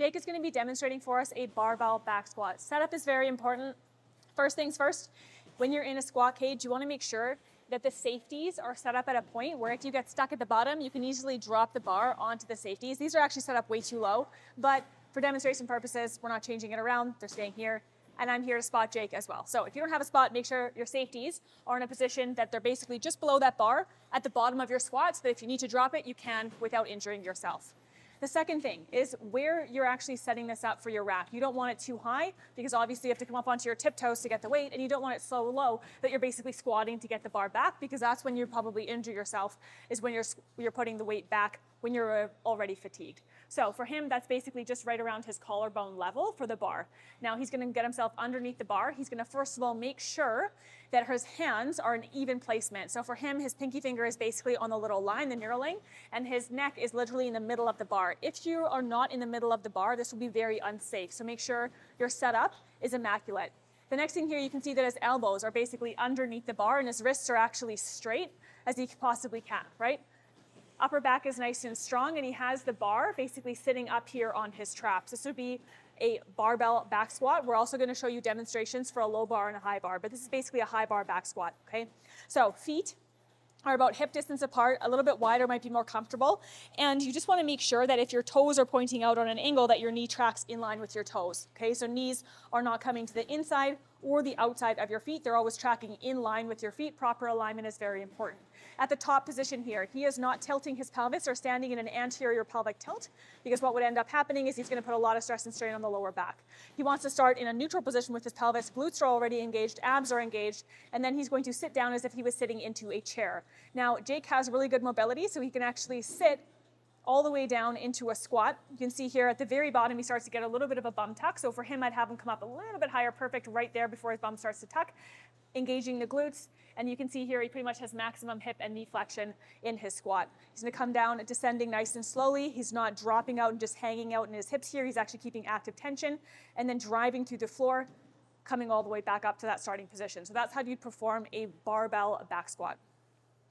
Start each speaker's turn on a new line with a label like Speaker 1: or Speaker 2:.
Speaker 1: Jake is going to be demonstrating for us a barbell back squat. Setup is very important. First things first, when you're in a squat cage, you want to make sure that the safeties are set up at a point where if you get stuck at the bottom, you can easily drop the bar onto the safeties. These are actually set up way too low, but for demonstration purposes, we're not changing it around. They're staying here. And I'm here to spot Jake as well. So if you don't have a spot, make sure your safeties are in a position that they're basically just below that bar at the bottom of your squat, so that if you need to drop it, you can without injuring yourself. The second thing is where you're actually setting this up for your rack. You don't want it too high because obviously you have to come up onto your tiptoes to get the weight, and you don't want it so low that you're basically squatting to get the bar back, because that's when you probably injure yourself, is when you're putting the weight back when you're already fatigued. So for him, that's basically just right around his collarbone level for the bar. Now he's gonna get himself underneath the bar. He's gonna first of all make sure that his hands are in even placement. So for him, his pinky finger is basically on the little line, the knurling, and his neck is literally in the middle of the bar. If you are not in the middle of the bar, this will be very unsafe. So make sure your setup is immaculate. The next thing here, you can see that his elbows are basically underneath the bar and his wrists are actually straight as he possibly can, right? Upper back is nice and strong, and he has the bar basically sitting up here on his traps. This would be a barbell back squat. We're also going to show you demonstrations for a low bar and a high bar, but this is basically a high bar back squat, okay? So feet are about hip distance apart, a little bit wider might be more comfortable, and you just want to make sure that if your toes are pointing out on an angle, that your knee tracks in line with your toes, okay? So knees are not coming to the inside or the outside of your feet. They're always tracking in line with your feet. Proper alignment is very important. At the top position here, he is not tilting his pelvis or standing in an anterior pelvic tilt, because what would end up happening is he's going to put a lot of stress and strain on the lower back. He wants to start in a neutral position with his pelvis. Glutes are already engaged, abs are engaged, and then he's going to sit down as if he was sitting into a chair. Now, Jake has really good mobility, so he can actually sit all the way down into a squat. You can see here at the very bottom, he starts to get a little bit of a bum tuck. So for him, I'd have him come up a little bit higher, perfect right there before his bum starts to tuck, engaging the glutes. And you can see here, he pretty much has maximum hip and knee flexion in his squat. He's gonna come down, descending nice and slowly. He's not dropping out and just hanging out in his hips here. He's actually keeping active tension and then driving through the floor, coming all the way back up to that starting position. So that's how you'd perform a barbell back squat.